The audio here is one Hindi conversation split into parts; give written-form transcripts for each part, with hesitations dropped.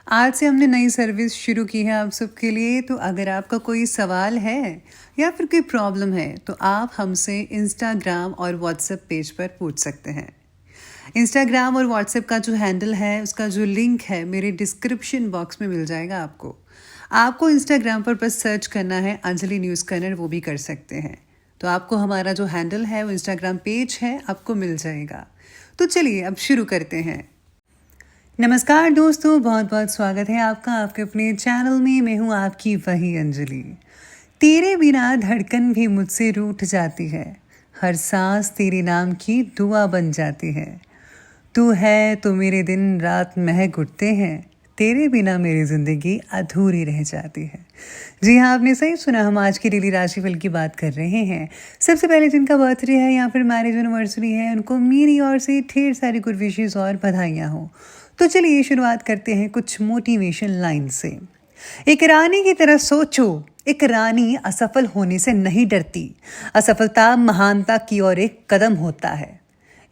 आज से हमने नई सर्विस शुरू की है आप सबके लिए। तो अगर आपका कोई सवाल है या फिर कोई प्रॉब्लम है तो आप हमसे इंस्टाग्राम और व्हाट्सएप पेज पर पूछ सकते हैं। इंस्टाग्राम और व्हाट्सएप का जो हैंडल है उसका जो लिंक है मेरे डिस्क्रिप्शन बॉक्स में मिल जाएगा आपको। आपको इंस्टाग्राम पर बस सर्च करना है अंजलि न्यूज़ कन्नड़, वो भी कर सकते हैं। तो आपको हमारा जो हैंडल है वो इंस्टाग्राम पेज है आपको मिल जाएगा। तो चलिए अब शुरू करते हैं। नमस्कार दोस्तों, बहुत बहुत स्वागत है आपका आपके अपने चैनल में। मैं हूँ आपकी वही अंजलि। तेरे बिना धड़कन भी मुझसे रूठ जाती है, हर सांस तेरे नाम की दुआ बन जाती है। तू है तो मेरे दिन रात महक उठते हैं, तेरे बिना मेरी ज़िंदगी अधूरी रह जाती है। जी हाँ, आपने सही सुना। हम आज की डेली राशिफल की बात कर रहे हैं। सबसे पहले जिनका बर्थडे है या फिर मैरिज एनिवर्सरी है उनको मेरी ओर से ढेर सारी गुड विशेस और बधाइयाँ हो। तो चलिए शुरुआत करते हैं कुछ मोटिवेशन लाइन से। एक रानी की तरह सोचो, एक रानी असफल होने से नहीं डरती। असफलता महानता की ओर एक कदम होता है।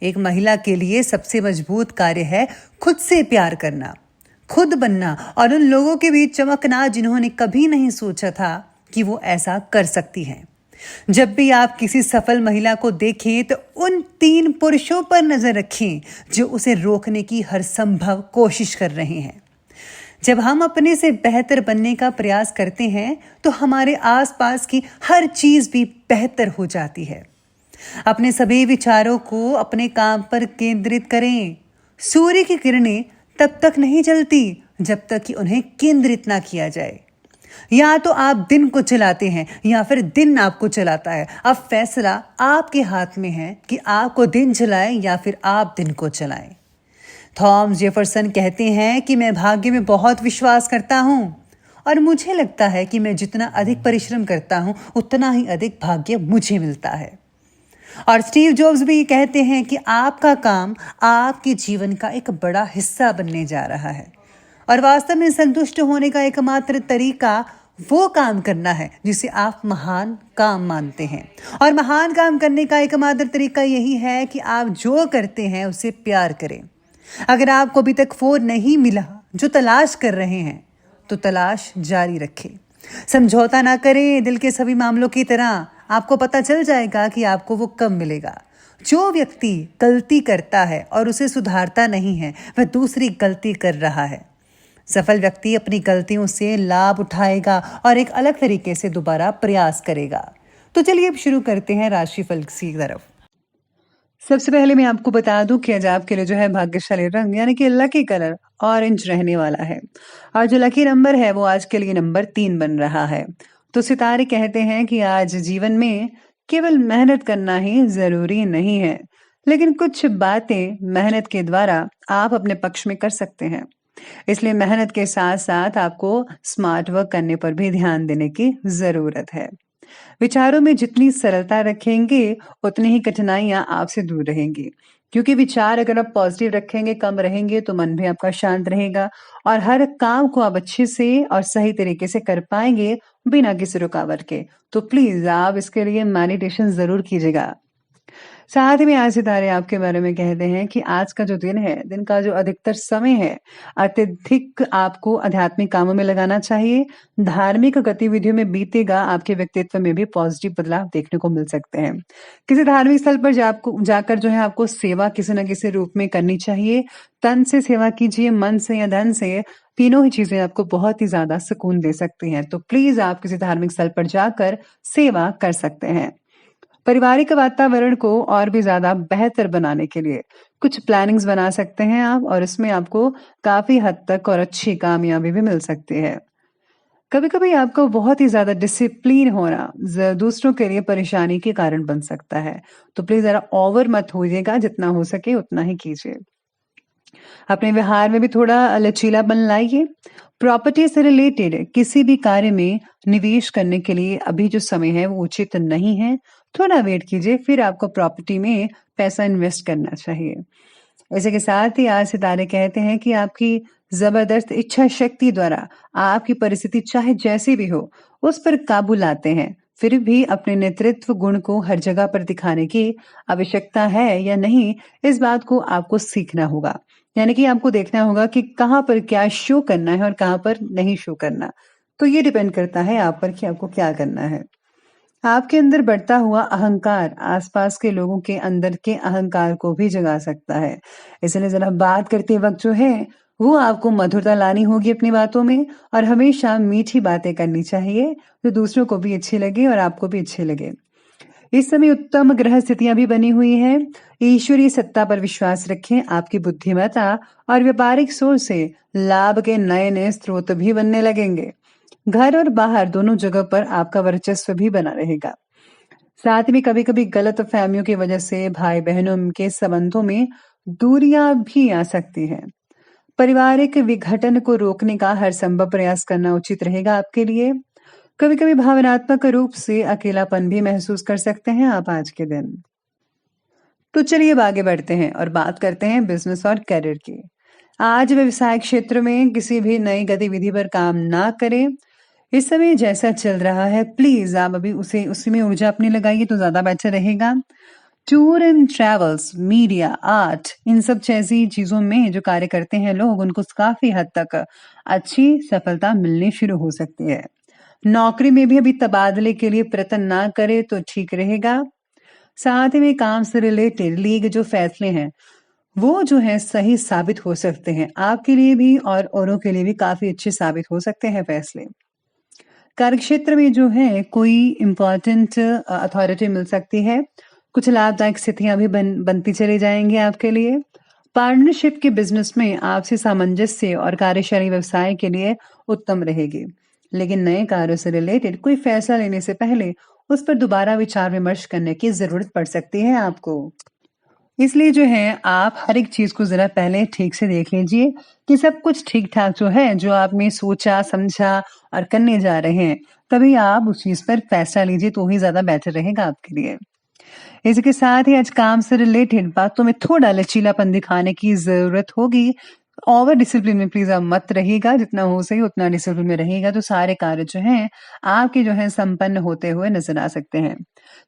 एक महिला के लिए सबसे मजबूत कार्य है खुद से प्यार करना, खुद बनना और उन लोगों के बीच चमकना जिन्होंने कभी नहीं सोचा था कि वो ऐसा कर सकती हैं। जब भी आप किसी सफल महिला को देखें तो उन 3 पुरुषों पर नजर रखें जो उसे रोकने की हर संभव कोशिश कर रहे हैं। जब हम अपने से बेहतर बनने का प्रयास करते हैं तो हमारे आसपास की हर चीज भी बेहतर हो जाती है। अपने सभी विचारों को अपने काम पर केंद्रित करें। सूर्य की किरणें तब तक नहीं जलती जब तक कि उन्हें केंद्रित ना किया जाए। या तो आप दिन को चलाते हैं या फिर दिन आपको चलाता है। अब फैसला आपके हाथ में है कि आपको दिन चलाएं या फिर आप दिन को चलाएं। थॉमस जेफरसन कहते हैं कि मैं भाग्य में बहुत विश्वास करता हूं और मुझे लगता है कि मैं जितना अधिक परिश्रम करता हूं उतना ही अधिक भाग्य मुझे मिलता है। और स्टीव जॉब्स भी कहते हैं कि आपका काम आपके जीवन का एक बड़ा हिस्सा बनने जा रहा है और वास्तव में संतुष्ट होने का एकमात्र तरीका वो काम करना है जिसे आप महान काम मानते हैं। और महान काम करने का एकमात्र तरीका यही है कि आप जो करते हैं उसे प्यार करें। अगर आपको अभी तक वो नहीं मिला जो तलाश कर रहे हैं तो तलाश जारी रखें। समझौता ना करें। दिल के सभी मामलों की तरह आपको पता चल जाएगा कि आपको वो कब मिलेगा। जो व्यक्ति गलती करता है और उसे सुधारता नहीं है वह दूसरी गलती कर रहा है। सफल व्यक्ति अपनी गलतियों से लाभ उठाएगा और एक अलग तरीके से दोबारा प्रयास करेगा। तो चलिए अब शुरू करते हैं राशिफल की तरफ। सबसे पहले मैं आपको बता दूं कि आज आपके लिए जो है भाग्यशाली रंग यानी कि लकी कलर ऑरेंज रहने वाला है और जो लकी नंबर है वो आज के लिए नंबर 3 बन रहा है। तो सितारे कहते हैं कि आज जीवन में केवल मेहनत करना ही जरूरी नहीं है, लेकिन कुछ बातें मेहनत के द्वारा आप अपने पक्ष में कर सकते हैं। इसलिए मेहनत के साथ साथ आपको स्मार्ट वर्क करने पर भी ध्यान देने की जरूरत है। विचारों में जितनी सरलता रखेंगे उतनी ही कठिनाइयां आपसे दूर रहेंगी, क्योंकि विचार अगर आप पॉजिटिव रखेंगे, कम रहेंगे तो मन भी आपका शांत रहेगा और हर काम को आप अच्छे से और सही तरीके से कर पाएंगे बिना किसी रुकावट के। तो प्लीज आप इसके लिए मेडिटेशन जरूर कीजिएगा। साथ में आज सितारे आपके बारे में कहते हैं कि आज का जो दिन है, दिन का जो अधिकतर समय है, अत्यधिक आपको आध्यात्मिक कामों में लगाना चाहिए। धार्मिक गतिविधियों में बीतेगा। आपके व्यक्तित्व में भी पॉजिटिव बदलाव देखने को मिल सकते हैं। किसी धार्मिक स्थल पर जाकर जो है आपको सेवा किसी न किसी रूप में करनी चाहिए। तन से सेवा कीजिए, मन से या धन से, तीनों ही चीजें आपको बहुत ही ज्यादा सुकून दे सकती हैं। तो प्लीज आप किसी धार्मिक स्थल पर जाकर सेवा कर सकते हैं। पारिवारिक वातावरण को और भी ज्यादा बेहतर बनाने के लिए कुछ प्लानिंग्स बना सकते हैं आप और इसमें आपको काफी हद तक और अच्छी कामयाबी भी मिल सकती है। कभी कभी आपको बहुत ही ज्यादा डिसिप्लिन होना दूसरों के लिए परेशानी के कारण बन सकता है। तो प्लीज जरा ओवर मत होइएगा, जितना हो सके उतना ही कीजिए। अपने व्यवहार में भी थोड़ा लचीलापन लाइए। प्रॉपर्टी से रिलेटेड किसी भी कार्य में निवेश करने के लिए अभी जो समय है वो उचित नहीं है। थोड़ा वेट कीजिए, फिर आपको प्रॉपर्टी में पैसा इन्वेस्ट करना चाहिए। इसी के साथ ही आज सितारे कहते हैं कि आपकी जबरदस्त इच्छा शक्ति द्वारा आपकी परिस्थिति चाहे जैसी भी हो उस पर काबू लाते हैं। फिर भी अपने नेतृत्व गुण को हर जगह पर दिखाने की आवश्यकता है या नहीं, इस बात को आपको सीखना होगा। यानी कि आपको देखना होगा कि कहाँ पर क्या शो करना है और कहाँ पर नहीं शो करना। तो ये डिपेंड करता है आप पर कि आपको क्या करना है। आपके अंदर बढ़ता हुआ अहंकार आसपास के लोगों के अंदर के अहंकार को भी जगा सकता है। इसलिए ज़रा बात करते वक़्त जो है, वो आपको मधुरता लानी होगी अपनी बातों में और हमेशा मीठी बातें करनी चाहिए, जो दूसरों को भी अच्छी लगे और आपको भी अच्छी लगे। इस समय उत्तम ग्रह स्थितियां भी बनी हुई हैं। ईश्वरीय सत्ता पर विश्वास रखें। आपकी बुद्धिमत्ता और व्यापारिक सोच से लाभ के नए नए स्रोत भी बनने लगेंगे। घर और बाहर दोनों जगह पर आपका वर्चस्व भी बना रहेगा। साथ में कभी कभी गलत फहमियों की वजह से भाई बहनों के संबंधों में दूरियां भी आ सकती हैं। पारिवारिक विघटन को रोकने का हर संभव प्रयास करना उचित रहेगा आपके लिए। कभी कभी भावनात्मक रूप से अकेलापन भी महसूस कर सकते हैं आप आज के दिन। तो चलिए अब आगे बढ़ते हैं और बात करते हैं बिजनेस और करियर की। आज व्यवसाय क्षेत्र में किसी भी नई गतिविधि पर काम ना करें। इस समय जैसा चल रहा है प्लीज आप अभी उसी में ऊर्जा अपनी लगाइए तो ज्यादा बेहतर रहेगा। Tour and travels, media, art, इन सब जैसी चीजों में जो कार्य करते हैं लोग, उनको काफी हद तक अच्छी सफलता मिलनी शुरू हो सकती है। नौकरी में भी अभी तबादले के लिए प्रयत्न ना करे तो ठीक रहेगा। साथ ही में काम से रिलेटेड लिए गए जो फैसले हैं वो जो है सही साबित हो सकते हैं, आपके लिए भी और औरों के लिए भी काफी अच्छे साबित हो सकते हैं फैसले। कार्यक्षेत्र में जो है कोई इम्पोर्टेंट अथॉरिटी मिल सकती है। कुछ लाभदायक स्थितियां भी बनती चली जाएंगी आपके लिए। पार्टनरशिप के बिजनेस में आपसी सामंजस्य और कार्यशैली व्यवसाय के लिए उत्तम रहेगी। लेकिन नए कार्यों से रिलेटेड कोई फैसला लेने से पहले उस पर दोबारा विचार विमर्श करने की जरूरत पड़ सकती है आपको। इसलिए जो है आप हर एक चीज को जरा पहले ठीक से देख लीजिए कि सब कुछ ठीक ठाक जो है जो आपने सोचा समझा और करने जा रहे हैं, तभी आप उस चीज पर फैसला लीजिए तो ही ज्यादा बेटर रहेगा आपके लिए। इसके साथ ही आज काम से रिलेटेड बातों में थोड़ा लचीलापन दिखाने की जरूरत होगी। ओवर डिसिप्लिन में प्लीज आप मत रहिएगा, जितना हो सके उतना डिसिप्लिन में रहिएगा तो सारे कार्य जो हैं आपके जो है संपन्न होते हुए नजर आ सकते हैं।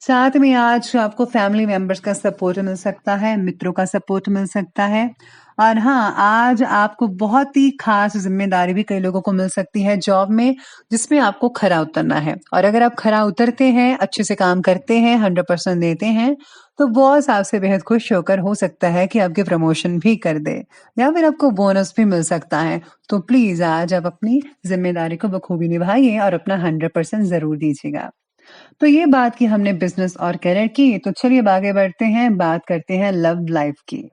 साथ में आज आपको फैमिली मेंबर्स का सपोर्ट मिल सकता है, मित्रों का सपोर्ट मिल सकता है। और हाँ, आज आपको बहुत ही खास जिम्मेदारी भी कई लोगों को मिल सकती है जॉब में, जिसमें आपको खरा उतरना है। और अगर आप खरा उतरते हैं, अच्छे से काम करते हैं, 100% देते हैं, तो बॉस आपसे बेहद खुश होकर हो सकता है कि आपके प्रमोशन भी कर दे या फिर आपको बोनस भी मिल सकता है। तो प्लीज आज आप अपनी जिम्मेदारी को बखूबी निभाइए और अपना 100% जरूर दीजिएगा। तो ये बात की हमने बिजनेस और करियर की। तो चलिए अब आगे बढ़ते हैं, बात करते हैं लव लाइफ की।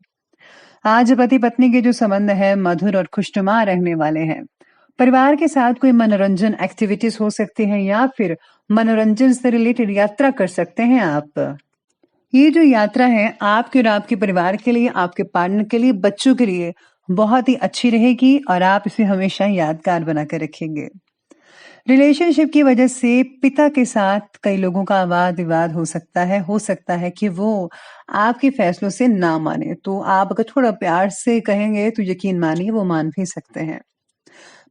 आज पति पत्नी के जो संबंध है मधुर और खुशनुमा रहने वाले हैं। परिवार के साथ कोई मनोरंजन एक्टिविटीज हो सकती हैं या फिर मनोरंजन से रिलेटेड यात्रा कर सकते हैं आप। ये जो यात्रा है आपके और आपके परिवार के लिए, आपके पार्टनर के लिए, बच्चों के लिए बहुत ही अच्छी रहेगी और आप इसे हमेशा यादगार बनाकर रखेंगे। रिलेशनशिप की वजह से पिता के साथ कई लोगों का वाद विवाद हो सकता है कि वो आपके फैसलों से ना माने। तो आप अगर थोड़ा प्यार से कहेंगे तो यकीन मानिए वो मान भी सकते हैं।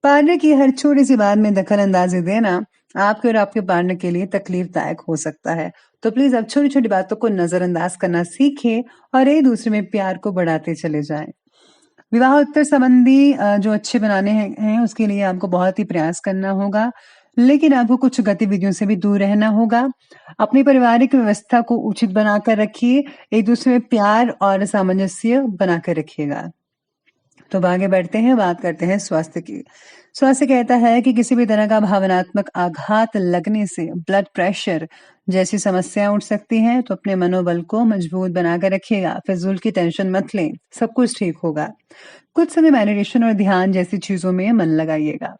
पार्टनर की हर छोटी सी बात में दखल अंदाजी देना आपके और आपके पार्टनर के लिए तकलीफदायक हो सकता है। तो प्लीज आप छोटी छोटी बातों को नजरअंदाज करना सीखें और एक दूसरे में प्यार को बढ़ाते चले जाएं। विवाह उत्तर संबंधी जो अच्छे बनाने हैं उसके लिए आपको बहुत ही प्रयास करना होगा, लेकिन आपको कुछ गतिविधियों से भी दूर रहना होगा। अपनी पारिवारिक व्यवस्था को उचित बनाकर रखिए, एक दूसरे में प्यार और सामंजस्य बनाकर रखिएगा। तो अब आगे बढ़ते हैं, बात करते हैं स्वास्थ्य की। स्वास्थ्य कहता है कि किसी भी तरह का भावनात्मक आघात लगने से ब्लड प्रेशर जैसी समस्याएं उठ सकती हैं। तो अपने मनोबल को मजबूत बनाकर रखिएगा, फिजूल की टेंशन मत लें, सब कुछ ठीक होगा। कुछ समय मेडिटेशन और ध्यान जैसी चीजों में मन लगाइएगा।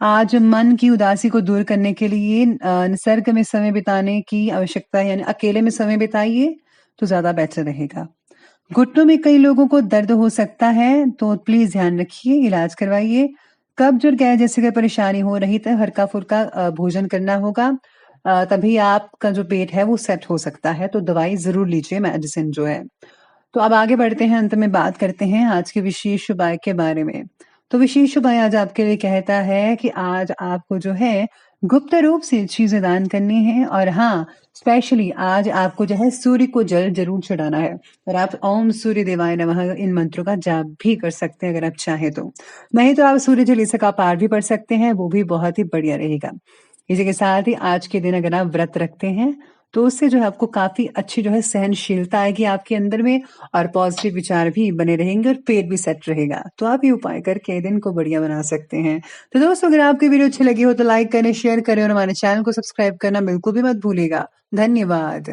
आज मन की उदासी को दूर करने के लिए निसर्ग में समय बिताने की आवश्यकता है, यानी अकेले में समय बिताइए तो ज्यादा बेहतर रहेगा। घुटनों में कई लोगों को दर्द हो सकता है तो प्लीज ध्यान रखिए, इलाज करवाइए। कब्ज और गैस जैसी कोई परेशानी हो रही तो हल्का फुल्का भोजन करना होगा, तभी आपका जो पेट है वो सेट हो सकता है। तो दवाई जरूर लीजिए, मेडिसिन जो है। तो अब आगे बढ़ते हैं, अंत में बात करते हैं आज के विशेष उपाय के बारे में। तो विशेष उपाय आज आपके लिए कहता है कि आज आपको जो है गुप्त रूप से चीजें दान करनी है और हाँ, स्पेशली आज आपको जो है सूर्य को जल जरूर चढ़ाना है और आप ओम सूर्य देवाय नमः इन मंत्रों का जाप भी कर सकते हैं अगर आप चाहें तो। नहीं तो आप सूर्य जलीसा का पाठ भी पढ़ सकते हैं, वो भी बहुत ही बढ़िया रहेगा। इसी के साथ ही आज के दिन अगर आप व्रत रखते हैं तो उससे जो है आपको काफी अच्छी जो है सहनशीलता आएगी आपके अंदर में और पॉजिटिव विचार भी बने रहेंगे और पेट भी सेट रहेगा। तो आप ये उपाय करके दिन को बढ़िया बना सकते हैं। तो दोस्तों, अगर आपकी वीडियो अच्छी लगी हो तो लाइक करें, शेयर करें और हमारे चैनल को सब्सक्राइब करना बिल्कुल भी मत भूलिएगा। धन्यवाद।